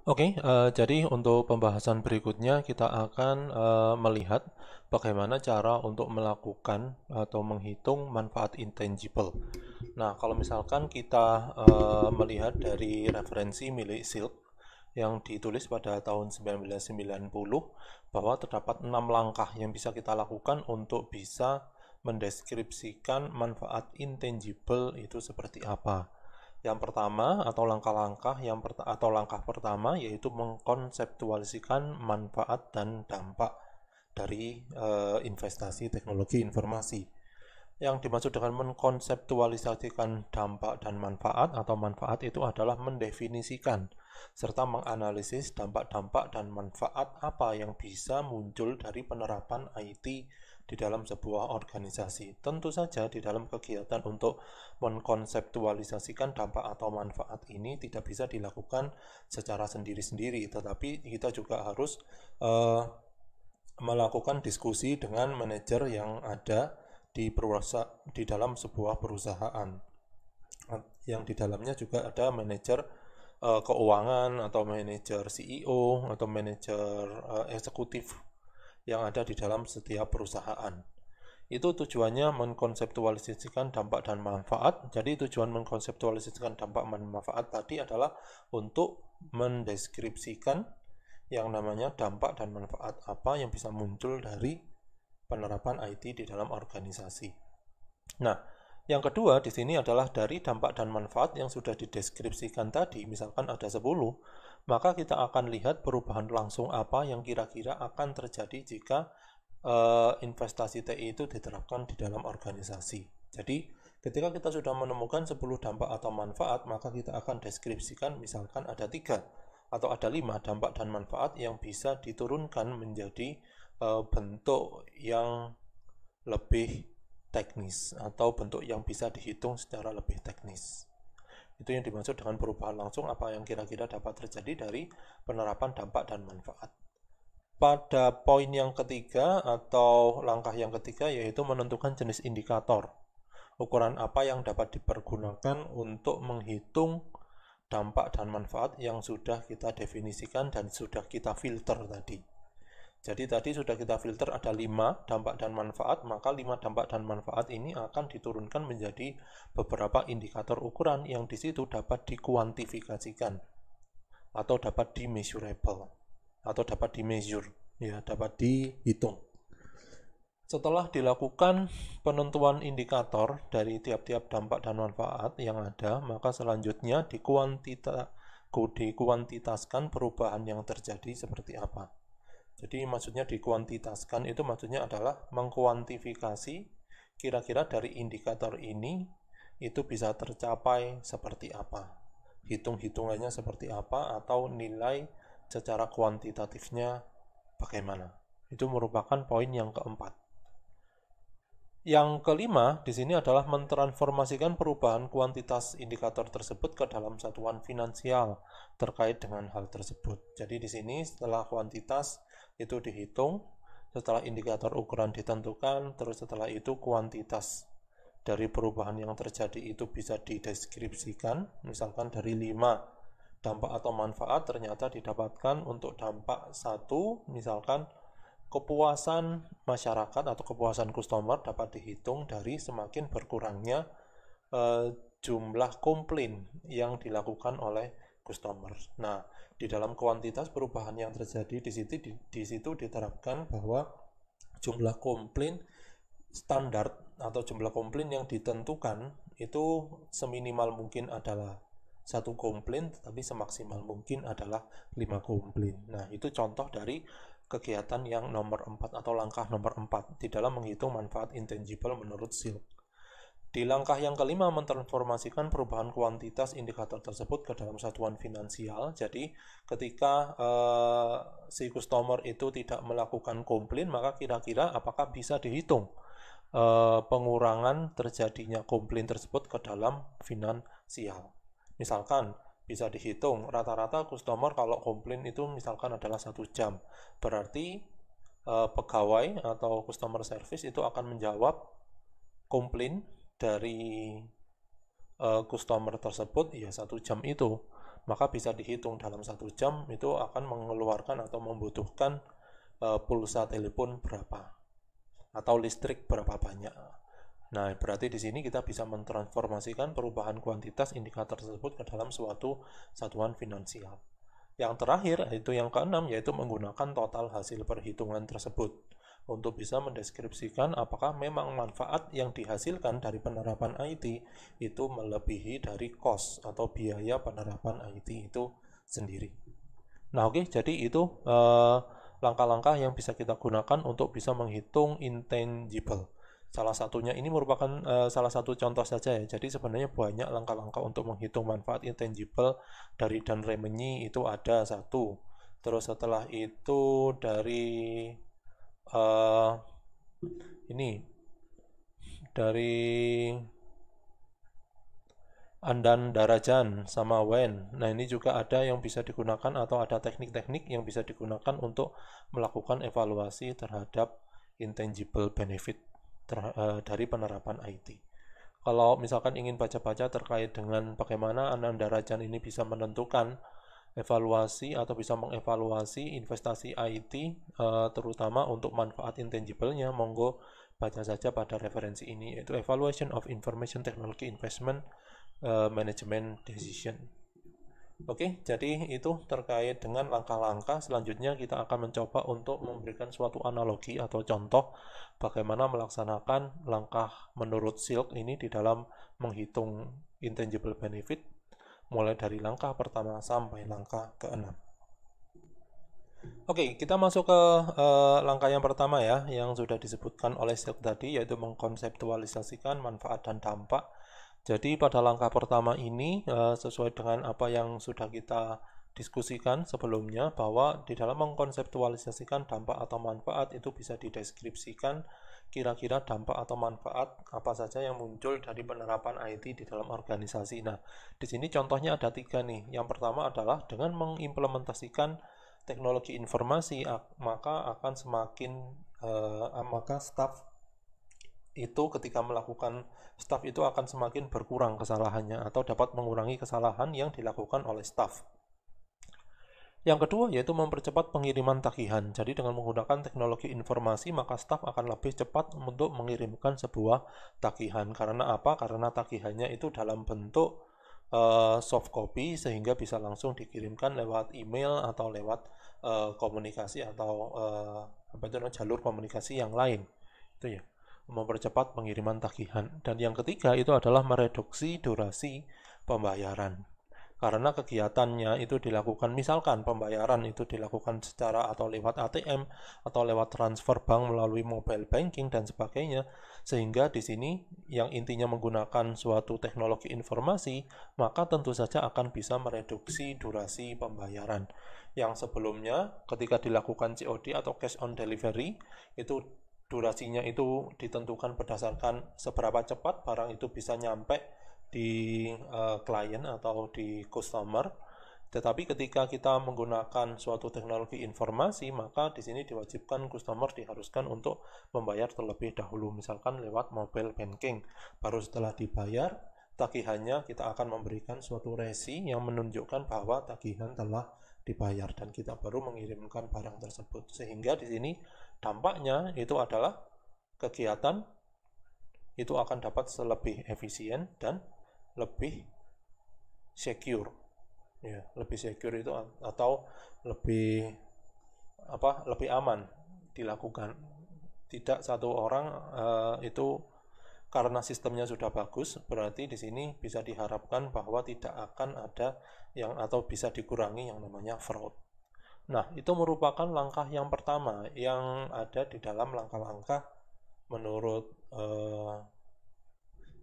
Oke, jadi untuk pembahasan berikutnya kita akan melihat bagaimana cara untuk melakukan atau menghitung manfaat intangible. Nah, kalau misalkan kita melihat dari referensi milik Silk yang ditulis pada tahun 1990 bahwa terdapat 6 langkah yang bisa kita lakukan untuk bisa mendeskripsikan manfaat intangible itu seperti apa. Yang pertama atau langkah pertama yaitu mengkonseptualisasikan manfaat dan dampak dari investasi teknologi informasi. Yang dimaksud dengan mengkonseptualisasikan dampak dan manfaat atau manfaat itu adalah mendefinisikan serta menganalisis dampak-dampak dan manfaat apa yang bisa muncul dari penerapan IT di dalam sebuah organisasi. Tentu saja di dalam kegiatan untuk mengkonseptualisasikan dampak atau manfaat ini tidak bisa dilakukan secara sendiri-sendiri, tetapi kita juga harus uh, melakukan diskusi dengan manajer yang ada di dalam sebuah perusahaan yang di dalamnya juga ada manajer keuangan atau manajer CEO atau manajer eksekutif yang ada di dalam setiap perusahaan. Itu tujuannya mengkonseptualisasikan dampak dan manfaat. Jadi tujuan mengkonseptualisasikan dampak dan manfaat tadi adalah untuk mendeskripsikan yang namanya dampak dan manfaat apa yang bisa muncul dari penerapan IT di dalam organisasi. Nah, yang kedua di sini adalah dari dampak dan manfaat yang sudah dideskripsikan tadi, misalkan ada 10, maka kita akan lihat perubahan langsung apa yang kira-kira akan terjadi jika investasi TI itu diterapkan di dalam organisasi. Jadi, ketika kita sudah menemukan 10 dampak atau manfaat, maka kita akan deskripsikan misalkan ada 3 atau ada 5 dampak dan manfaat yang bisa diturunkan menjadi bentuk yang lebih teknis atau bentuk yang bisa dihitung secara lebih teknis. Itu yang dimaksud dengan perubahan langsung apa yang kira-kira dapat terjadi dari penerapan dampak dan manfaat. Pada poin yang ketiga atau langkah yang ketiga yaitu menentukan jenis indikator. Ukuran apa yang dapat dipergunakan untuk menghitung dampak dan manfaat yang sudah kita definisikan dan sudah kita filter tadi. Jadi tadi sudah kita filter ada 5 dampak dan manfaat, maka 5 dampak dan manfaat ini akan diturunkan menjadi beberapa indikator ukuran yang di situ dapat dikuantifikasikan atau dapat di-measurable atau dapat di-measure, ya, dapat dihitung. Setelah dilakukan penentuan indikator dari tiap-tiap dampak dan manfaat yang ada, maka selanjutnya dikuantitaskan perubahan yang terjadi seperti apa. Jadi maksudnya dikuantitaskan itu maksudnya adalah mengkuantifikasi kira-kira dari indikator ini itu bisa tercapai seperti apa. Hitung-hitungannya seperti apa atau nilai secara kuantitatifnya bagaimana. Itu merupakan poin yang keempat. Yang kelima di sini adalah mentransformasikan perubahan kuantitas indikator tersebut ke dalam satuan finansial terkait dengan hal tersebut. Jadi di sini setelah kuantitas itu dihitung, setelah indikator ukuran ditentukan, terus setelah itu kuantitas dari perubahan yang terjadi itu bisa dideskripsikan, misalkan dari 5 dampak atau manfaat ternyata didapatkan untuk dampak 1, misalkan kepuasan masyarakat atau kepuasan customer dapat dihitung dari semakin berkurangnya jumlah komplain yang dilakukan oleh customer. Nah, di dalam kuantitas perubahan yang terjadi di situ diterapkan bahwa jumlah komplain standar atau jumlah komplain yang ditentukan itu seminimal mungkin adalah satu komplain, tapi semaksimal mungkin adalah 5 komplain. Nah, itu contoh dari kegiatan yang nomor 4 atau langkah nomor 4 di dalam menghitung manfaat intangible menurut Silk. Di langkah yang kelima, mentransformasikan perubahan kuantitas indikator tersebut ke dalam satuan finansial. Jadi, ketika si customer itu tidak melakukan komplain, maka kira-kira apakah bisa dihitung pengurangan terjadinya komplain tersebut ke dalam finansial. Misalkan, bisa dihitung rata-rata customer kalau komplain itu misalkan adalah 1 jam. Berarti pegawai atau customer service itu akan menjawab komplain dari customer tersebut ya 1 jam itu, maka bisa dihitung dalam 1 jam itu akan mengeluarkan atau membutuhkan pulsa telepon berapa atau listrik berapa banyak. Nah, berarti di sini kita bisa mentransformasikan perubahan kuantitas indikator tersebut ke dalam suatu satuan finansial. Yang terakhir, yaitu yang keenam, yaitu menggunakan total hasil perhitungan tersebut untuk bisa mendeskripsikan apakah memang manfaat yang dihasilkan dari penerapan IT itu melebihi dari cost atau biaya penerapan IT itu sendiri. Nah, oke, jadi itu langkah-langkah yang bisa kita gunakan untuk bisa menghitung intangible. Salah satunya ini merupakan salah satu contoh saja ya. Jadi sebenarnya banyak langkah-langkah untuk menghitung manfaat intangible dari Dan Remeni itu ada satu. Terus setelah itu dari ini dari Andan Darajan sama Wen. Nah, ini juga ada yang bisa digunakan atau ada teknik-teknik yang bisa digunakan untuk melakukan evaluasi terhadap intangible benefit dari penerapan IT. Kalau misalkan ingin baca-baca terkait dengan bagaimana Andan Darajan ini bisa menentukan evaluasi atau bisa mengevaluasi investasi IT terutama untuk manfaat intangible-nya, monggo baca saja pada referensi ini, yaitu Evaluation of Information Technology Investment Management Decision. Oke, jadi itu terkait dengan langkah-langkah. Selanjutnya kita akan mencoba untuk memberikan suatu analogi atau contoh bagaimana melaksanakan langkah menurut Silk ini di dalam menghitung intangible benefit, mulai dari langkah pertama sampai langkah ke-6. Oke, kita masuk ke langkah yang pertama ya, yang sudah disebutkan oleh Silk tadi, yaitu mengkonseptualisasikan manfaat dan dampak. Jadi pada langkah pertama ini sesuai dengan apa yang sudah kita diskusikan sebelumnya, bahwa di dalam mengkonseptualisasikan dampak atau manfaat itu bisa dideskripsikan kira-kira dampak atau manfaat apa saja yang muncul dari penerapan IT di dalam organisasi. Nah, di sini contohnya ada 3 nih. Yang pertama adalah dengan mengimplementasikan teknologi informasi, maka akan semakin maka staff itu ketika melakukan staff itu akan semakin berkurang kesalahannya atau dapat mengurangi kesalahan yang dilakukan oleh staff. Yang kedua yaitu mempercepat pengiriman tagihan. Jadi dengan menggunakan teknologi informasi maka staff akan lebih cepat untuk mengirimkan sebuah tagihan. Karena apa? Karena tagihannya itu dalam bentuk soft copy sehingga bisa langsung dikirimkan lewat email atau lewat komunikasi atau jalur komunikasi yang lain. Itu ya, mempercepat pengiriman tagihan. Dan yang ketiga itu adalah mereduksi durasi pembayaran. Karena kegiatannya itu dilakukan, misalkan pembayaran itu dilakukan secara atau lewat ATM atau lewat transfer bank melalui mobile banking dan sebagainya, sehingga di sini yang intinya menggunakan suatu teknologi informasi, maka tentu saja akan bisa mereduksi durasi pembayaran. Yang sebelumnya ketika dilakukan COD atau cash on delivery itu durasinya itu ditentukan berdasarkan seberapa cepat barang itu bisa nyampe di klien atau di customer. Tetapi ketika kita menggunakan suatu teknologi informasi, maka di sini diwajibkan customer diharuskan untuk membayar terlebih dahulu, misalkan lewat mobile banking. Baru setelah dibayar, tagihannya kita akan memberikan suatu resi yang menunjukkan bahwa tagihan telah dibayar dan kita baru mengirimkan barang tersebut. Sehingga di sini dampaknya itu adalah kegiatan itu akan dapat lebih efisien dan lebih secure. Ya, lebih secure itu atau lebih lebih aman dilakukan. Tidak satu orang itu karena sistemnya sudah bagus, berarti di sini bisa diharapkan bahwa tidak akan ada yang atau bisa dikurangi yang namanya fraud. Nah, itu merupakan langkah yang pertama yang ada di dalam langkah-langkah menurut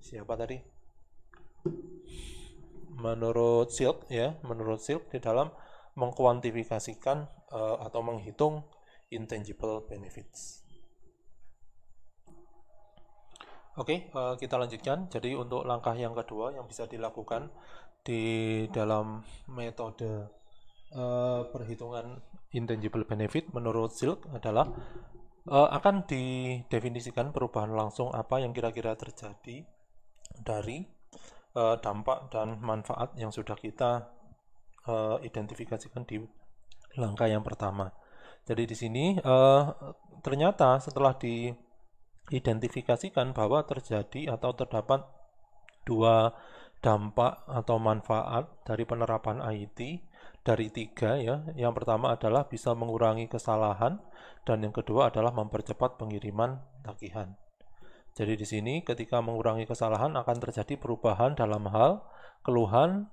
siapa tadi? Menurut Silk ya, menurut Silk di dalam mengkuantifikasikan atau menghitung intangible benefits. Oke, kita lanjutkan. Jadi untuk langkah yang kedua yang bisa dilakukan di dalam metode perhitungan intangible benefit menurut Silk adalah akan didefinisikan perubahan langsung apa yang kira-kira terjadi dari dampak dan manfaat yang sudah kita identifikasikan di langkah yang pertama. Jadi di sini ternyata setelah diidentifikasikan bahwa terjadi atau terdapat dua dampak atau manfaat dari penerapan IT dari tiga ya. Yang pertama adalah bisa mengurangi kesalahan dan yang kedua adalah mempercepat pengiriman tagihan. Jadi di sini ketika mengurangi kesalahan akan terjadi perubahan dalam hal keluhan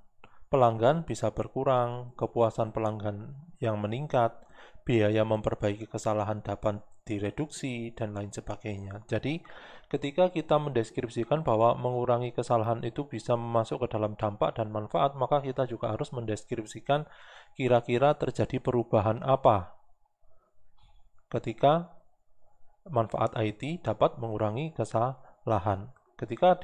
pelanggan bisa berkurang, kepuasan pelanggan yang meningkat, biaya memperbaiki kesalahan dapat direduksi, dan lain sebagainya. Jadi ketika kita mendeskripsikan bahwa mengurangi kesalahan itu bisa masuk ke dalam dampak dan manfaat, maka kita juga harus mendeskripsikan kira-kira terjadi perubahan apa ketika manfaat IT dapat mengurangi kesalahan. Ketika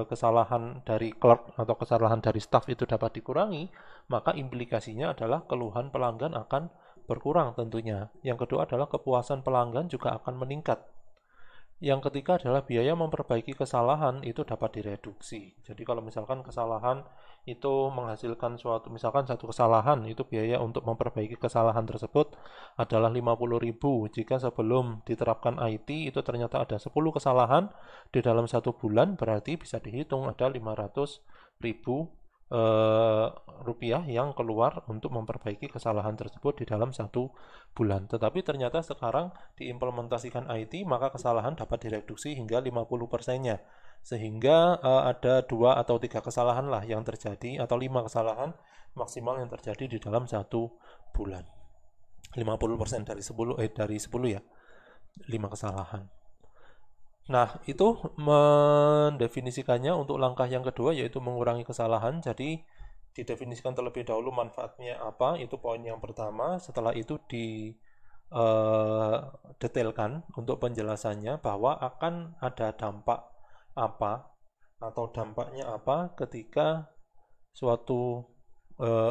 kesalahan dari clerk atau kesalahan dari staff itu dapat dikurangi, maka implikasinya adalah keluhan pelanggan akan berkurang tentunya. Yang kedua adalah kepuasan pelanggan juga akan meningkat. Yang ketiga adalah biaya memperbaiki kesalahan itu dapat direduksi. Jadi kalau misalkan kesalahan itu menghasilkan misalkan satu kesalahan, itu biaya untuk memperbaiki kesalahan tersebut adalah 50.000. Jika sebelum diterapkan IT itu ternyata ada 10 kesalahan di dalam 1 bulan, berarti bisa dihitung ada 500.000 rupiah yang keluar untuk memperbaiki kesalahan tersebut di dalam 1 bulan. Tetapi ternyata sekarang diimplementasikan IT, maka kesalahan dapat direduksi hingga 50%-nya. Sehingga ada 2 atau 3 kesalahan lah yang terjadi, atau 5 kesalahan maksimal yang terjadi di dalam 1 bulan. 50% dari 10 ya, 5 kesalahan. Nah, itu mendefinisikannya untuk langkah yang kedua, yaitu mengurangi kesalahan. Jadi, didefinisikan terlebih dahulu manfaatnya apa, itu poin yang pertama. Setelah itu detailkan untuk penjelasannya bahwa akan ada dampak apa, atau dampaknya apa ketika suatu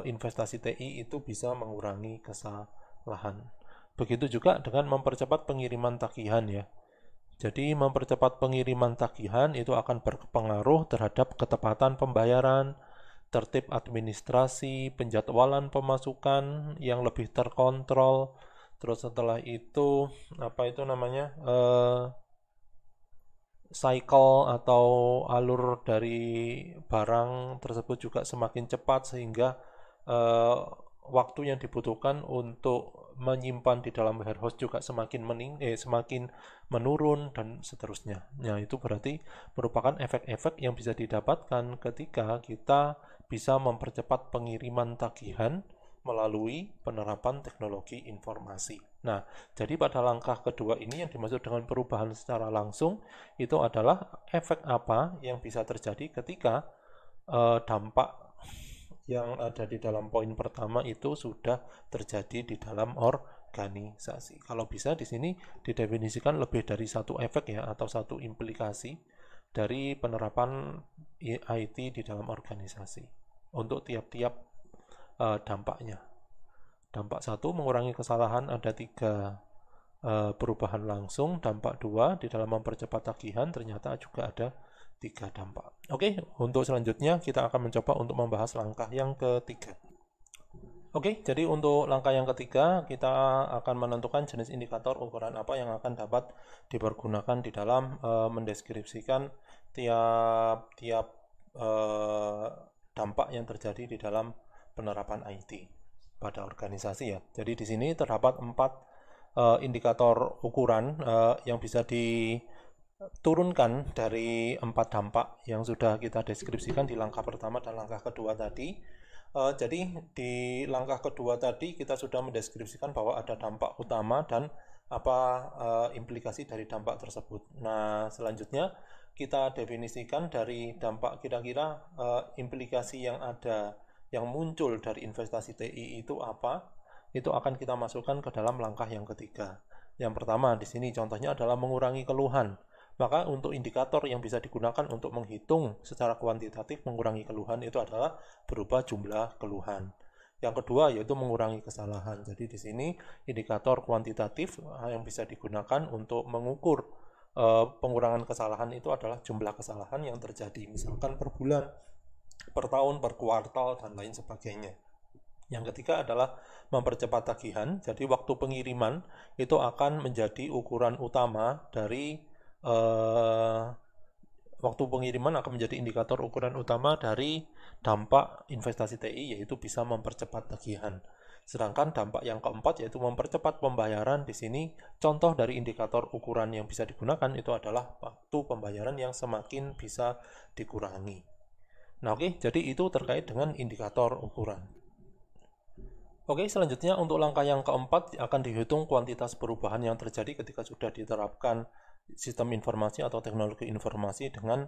investasi TI itu bisa mengurangi kesalahan. Begitu juga dengan mempercepat pengiriman tagihan ya. Jadi mempercepat pengiriman tagihan itu akan berpengaruh terhadap ketepatan pembayaran, tertib administrasi, penjadwalan pemasukan yang lebih terkontrol. Terus setelah itu apa itu namanya cycle atau alur dari barang tersebut juga semakin cepat sehingga waktu yang dibutuhkan untuk menyimpan di dalam warehouse juga semakin menurun dan seterusnya. Nah, itu berarti merupakan efek-efek yang bisa didapatkan ketika kita bisa mempercepat pengiriman tagihan melalui penerapan teknologi informasi. Nah, jadi pada langkah kedua ini yang dimaksud dengan perubahan secara langsung itu adalah efek apa yang bisa terjadi ketika dampak yang ada di dalam poin pertama itu sudah terjadi di dalam organisasi. Kalau bisa di sini didefinisikan lebih dari satu efek ya, atau satu implikasi dari penerapan IT di dalam organisasi untuk tiap-tiap dampaknya. Dampak 1 mengurangi kesalahan, ada 3 perubahan langsung. Dampak 2 di dalam mempercepat tagihan ternyata juga ada 3 dampak. Oke, untuk selanjutnya kita akan mencoba untuk membahas langkah yang ketiga. Oke, jadi untuk langkah yang ketiga kita akan menentukan jenis indikator ukuran apa yang akan dapat dipergunakan di dalam mendeskripsikan tiap dampak yang terjadi di dalam penerapan IT pada organisasi ya. Jadi di sini terdapat 4 indikator ukuran yang bisa diturunkan dari 4 dampak yang sudah kita deskripsikan di langkah pertama dan langkah kedua tadi. Jadi di langkah kedua tadi kita sudah mendeskripsikan bahwa ada dampak utama dan apa implikasi dari dampak tersebut. Nah, selanjutnya kita definisikan dari dampak kira-kira implikasi yang ada yang muncul dari investasi TI itu apa, itu akan kita masukkan ke dalam langkah yang ketiga. Yang pertama di sini contohnya adalah mengurangi keluhan. Maka untuk indikator yang bisa digunakan untuk menghitung secara kuantitatif mengurangi keluhan itu adalah berupa jumlah keluhan. Yang kedua yaitu mengurangi kesalahan. Jadi di sini indikator kuantitatif yang bisa digunakan untuk mengukur pengurangan kesalahan itu adalah jumlah kesalahan yang terjadi, misalkan per bulan, per tahun, per kuartal, dan lain sebagainya. Yang ketiga adalah mempercepat tagihan. Jadi waktu pengiriman itu akan menjadi ukuran utama dari waktu pengiriman akan menjadi indikator ukuran utama dari dampak investasi TI, yaitu bisa mempercepat tagihan. Sedangkan dampak yang keempat yaitu mempercepat pembayaran. Di sini contoh dari indikator ukuran yang bisa digunakan itu adalah waktu pembayaran yang semakin bisa dikurangi. Nah, oke, jadi itu terkait dengan indikator ukuran. Oke, selanjutnya untuk langkah yang keempat akan dihitung kuantitas perubahan yang terjadi ketika sudah diterapkan sistem informasi atau teknologi informasi dengan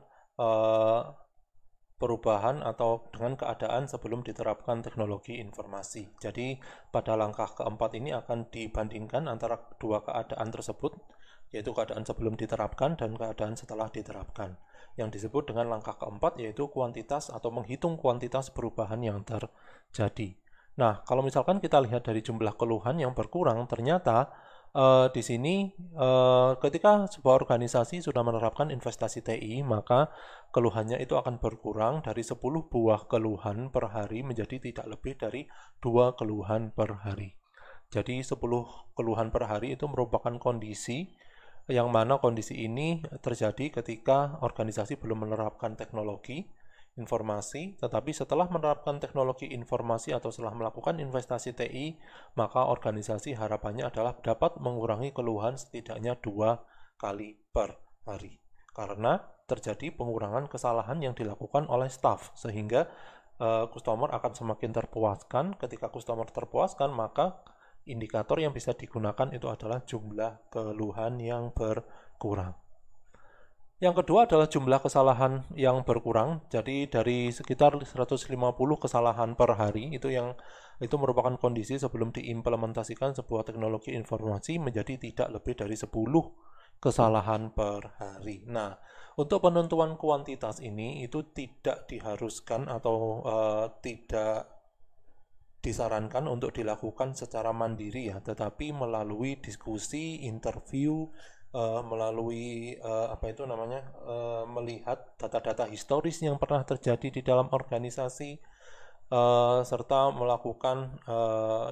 perubahan atau dengan keadaan sebelum diterapkan teknologi informasi. Jadi pada langkah keempat ini akan dibandingkan antara dua keadaan tersebut, yaitu keadaan sebelum diterapkan dan keadaan setelah diterapkan. Yang disebut dengan langkah keempat yaitu kuantitas atau menghitung kuantitas perubahan yang terjadi. Nah, kalau misalkan kita lihat dari jumlah keluhan yang berkurang, ternyata di sini ketika sebuah organisasi sudah menerapkan investasi TI, maka keluhannya itu akan berkurang dari 10 buah keluhan per hari menjadi tidak lebih dari 2 keluhan per hari. Jadi 10 keluhan per hari itu merupakan kondisi yang mana kondisi ini terjadi ketika organisasi belum menerapkan teknologi informasi, tetapi setelah menerapkan teknologi informasi atau setelah melakukan investasi TI, maka organisasi harapannya adalah dapat mengurangi keluhan setidaknya 2 kali per hari. Karena terjadi pengurangan kesalahan yang dilakukan oleh staff, sehingga customer akan semakin terpuaskan. Ketika customer terpuaskan, maka indikator yang bisa digunakan itu adalah jumlah keluhan yang berkurang. Yang kedua adalah jumlah kesalahan yang berkurang. Jadi dari sekitar 150 kesalahan per hari itu merupakan kondisi sebelum diimplementasikan sebuah teknologi informasi menjadi tidak lebih dari 10 kesalahan per hari. Nah, untuk penentuan kuantitas ini itu tidak diharuskan atau tidak disarankan untuk dilakukan secara mandiri ya, tetapi melalui diskusi, interview, melalui melihat data-data historis yang pernah terjadi di dalam organisasi, serta melakukan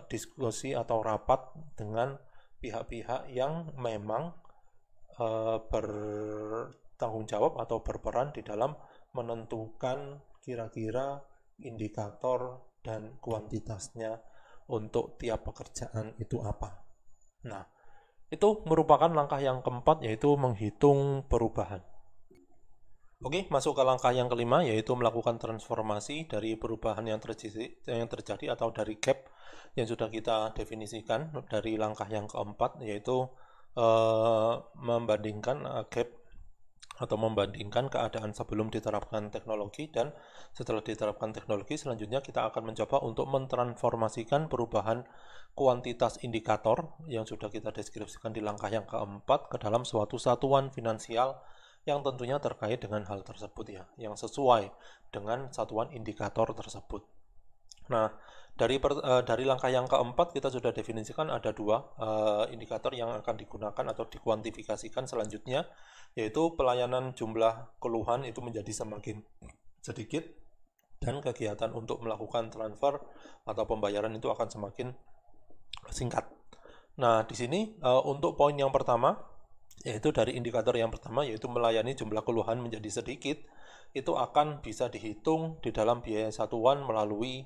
diskusi atau rapat dengan pihak-pihak yang memang bertanggung jawab atau berperan di dalam menentukan kira-kira indikator dan kuantitasnya untuk tiap pekerjaan itu apa. Nah, itu merupakan langkah yang keempat, yaitu menghitung perubahan. Oke, masuk ke langkah yang kelima, yaitu melakukan transformasi dari perubahan yang terjadi atau dari gap yang sudah kita definisikan dari langkah yang keempat, yaitu membandingkan gap atau membandingkan keadaan sebelum diterapkan teknologi dan setelah diterapkan teknologi. Selanjutnya kita akan mencoba untuk mentransformasikan perubahan kuantitas indikator yang sudah kita deskripsikan di langkah yang keempat ke dalam suatu satuan finansial yang tentunya terkait dengan hal tersebut ya, yang sesuai dengan satuan indikator tersebut. Nah, dari langkah yang keempat kita sudah definisikan ada dua indikator yang akan digunakan atau dikuantifikasikan selanjutnya, yaitu pelayanan jumlah keluhan itu menjadi semakin sedikit dan kegiatan untuk melakukan transfer atau pembayaran itu akan semakin singkat. Nah, di sini untuk poin yang pertama, yaitu dari indikator yang pertama, yaitu melayani jumlah keluhan menjadi sedikit, itu akan bisa dihitung di dalam biaya satuan melalui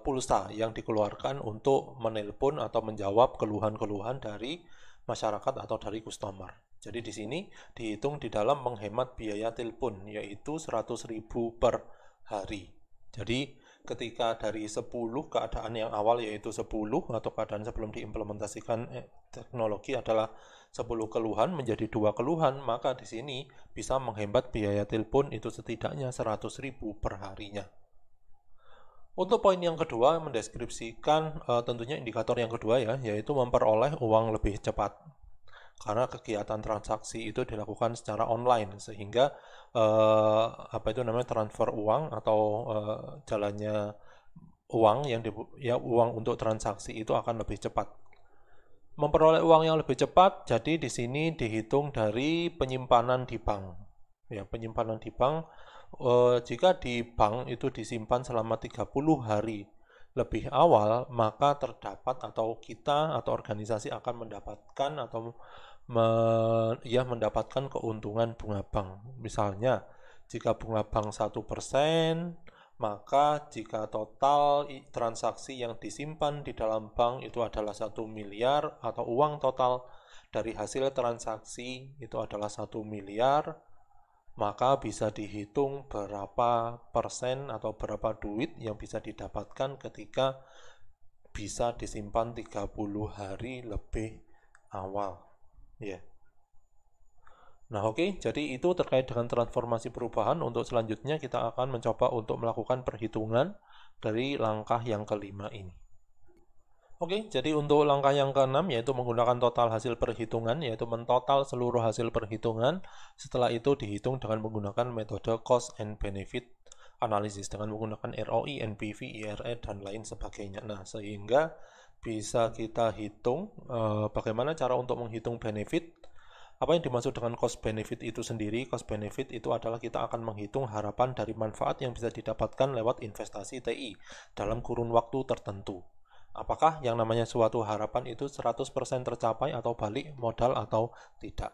pulsa yang dikeluarkan untuk menelpon atau menjawab keluhan-keluhan dari masyarakat atau dari customer. Jadi di sini dihitung di dalam menghemat biaya telepon, yaitu 100.000 per hari. Jadi ketika dari 10 keadaan yang awal, yaitu 10 atau keadaan sebelum diimplementasikan teknologi adalah 10 keluhan menjadi 2 keluhan, maka di sini bisa menghemat biaya telepon itu setidaknya 100.000 per harinya. Untuk poin yang kedua, mendeskripsikan tentunya indikator yang kedua ya, yaitu memperoleh uang lebih cepat. Karena kegiatan transaksi itu dilakukan secara online, sehingga transfer uang atau jalannya uang uang untuk transaksi itu akan lebih cepat. Memperoleh uang yang lebih cepat, jadi di sini dihitung dari penyimpanan di bank. Ya, penyimpanan di bank, jika di bank itu disimpan selama 30 hari lebih awal, maka terdapat atau kita atau organisasi akan mendapatkan atau mendapatkan keuntungan bunga bank. Misalnya, jika bunga bank 1%, maka jika total transaksi yang disimpan di dalam bank itu adalah 1 miliar atau uang total dari hasil transaksi itu adalah 1 miliar, maka bisa dihitung berapa persen atau berapa duit yang bisa didapatkan ketika bisa disimpan 30 hari lebih awal. Ya. Nah, oke, jadi itu terkait dengan transformasi perubahan. Untuk selanjutnya kita akan mencoba untuk melakukan perhitungan dari langkah yang kelima ini. Oke, jadi untuk langkah yang keenam yaitu menggunakan total hasil perhitungan, yaitu mentotal seluruh hasil perhitungan. Setelah itu dihitung dengan menggunakan metode cost and benefit analysis dengan menggunakan ROI, NPV, IRR, dan lain sebagainya. Nah, sehingga bisa kita hitung bagaimana cara untuk menghitung benefit. Apa yang dimaksud dengan cost benefit itu sendiri? Cost benefit itu adalah kita akan menghitung harapan dari manfaat yang bisa didapatkan lewat investasi TI dalam kurun waktu tertentu. Apakah yang namanya suatu harapan itu 100% tercapai atau balik modal atau tidak?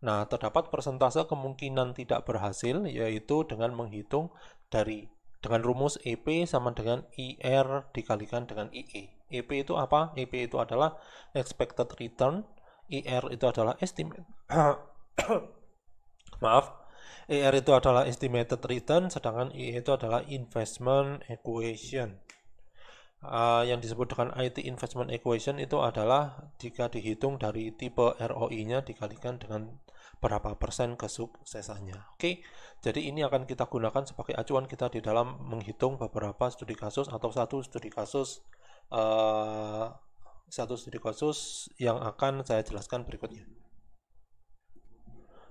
Nah, terdapat persentase kemungkinan tidak berhasil, yaitu dengan menghitung dengan rumus EP sama dengan IR dikalikan dengan IE. EP itu apa? EP itu adalah expected return, IR itu adalah estimate maaf, IR itu adalah estimated return, sedangkan IE itu adalah investment equation. Yang disebut dengan IT investment equation itu adalah jika dihitung dari tipe ROI-nya dikalikan dengan berapa persen kesuksesannya. Oke, jadi ini akan kita gunakan sebagai acuan kita di dalam menghitung beberapa studi kasus atau satu studi kasus yang akan saya jelaskan berikutnya.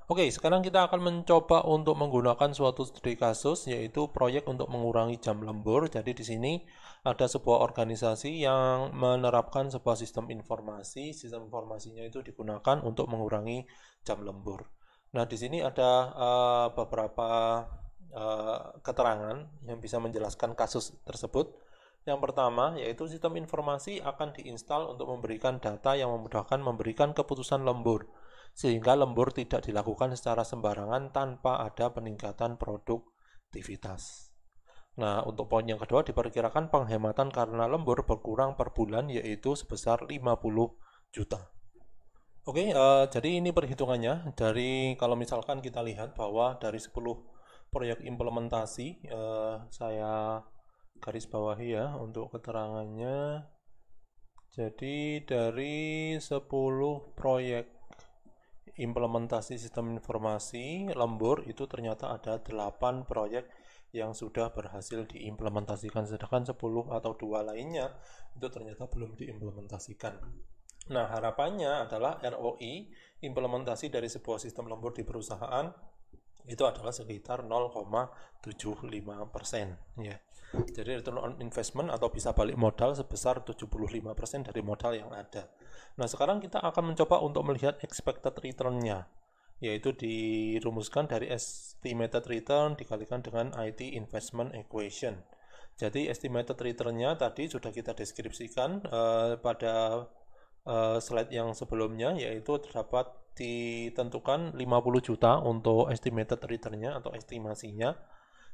Oke, sekarang kita akan mencoba untuk menggunakan suatu studi kasus, yaitu proyek untuk mengurangi jam lembur. Jadi di sini ada sebuah organisasi yang menerapkan sebuah sistem informasi. Sistem informasinya itu digunakan untuk mengurangi jam lembur. Nah, di sini ada beberapa keterangan yang bisa menjelaskan kasus tersebut. Yang pertama, yaitu sistem informasi akan diinstal untuk memberikan data yang memudahkan memberikan keputusan lembur, sehingga lembur tidak dilakukan secara sembarangan tanpa ada peningkatan produktivitas. Nah, untuk poin yang kedua, diperkirakan penghematan karena lembur berkurang per bulan, yaitu sebesar 50 juta. Oke, jadi ini perhitungannya. Kalau misalkan kita lihat bahwa dari 10 proyek implementasi, saya garis bawahi ya untuk keterangannya. Jadi dari 10 proyek implementasi sistem informasi lembur itu ternyata ada 8 proyek yang sudah berhasil diimplementasikan, sedangkan 10 atau 2 lainnya itu ternyata belum diimplementasikan. Nah, harapannya adalah ROI implementasi dari sebuah sistem lembur di perusahaan itu adalah sekitar 0,75% ya. Jadi return on investment atau bisa balik modal sebesar 75% dari modal yang ada. Nah, sekarang kita akan mencoba untuk melihat expected return-nya, yaitu dirumuskan dari estimated return dikalikan dengan IT investment equation. Jadi estimated return-nya tadi sudah kita deskripsikan pada slide yang sebelumnya, yaitu terdapat ditentukan 50 juta untuk estimated return-nya atau estimasinya.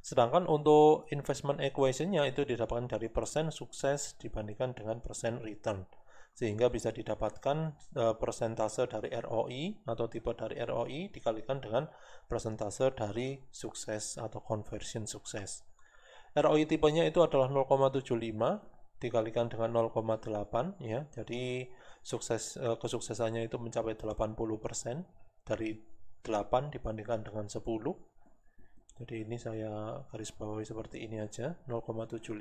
Sedangkan untuk investment equation-nya itu didapatkan dari persen sukses dibandingkan dengan persen return. Sehingga bisa didapatkan persentase dari ROI atau tipe dari ROI dikalikan dengan persentase dari sukses atau conversion sukses. ROI tipenya itu adalah 0,75 dikalikan dengan 0,8 ya. Jadi kesuksesannya itu mencapai 80% dari 8 dibandingkan dengan 10. Jadi ini saya garis bawahi seperti ini aja. 0,75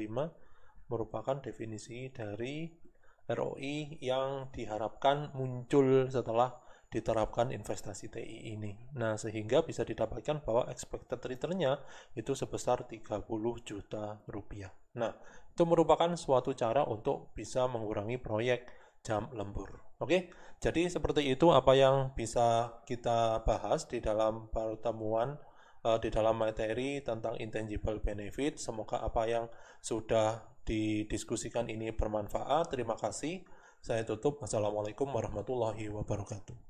merupakan definisi dari ROI yang diharapkan muncul setelah diterapkan investasi TI ini. Nah, sehingga bisa didapatkan bahwa expected return-nya itu sebesar 30 juta rupiah. Nah, itu merupakan suatu cara untuk bisa mengurangi proyek jam lembur. Oke, jadi seperti itu apa yang bisa kita bahas di dalam pertemuan di dalam materi tentang intangible benefit. Semoga apa yang sudah didiskusikan ini bermanfaat. Terima kasih. Saya tutup. Wassalamualaikum warahmatullahi wabarakatuh.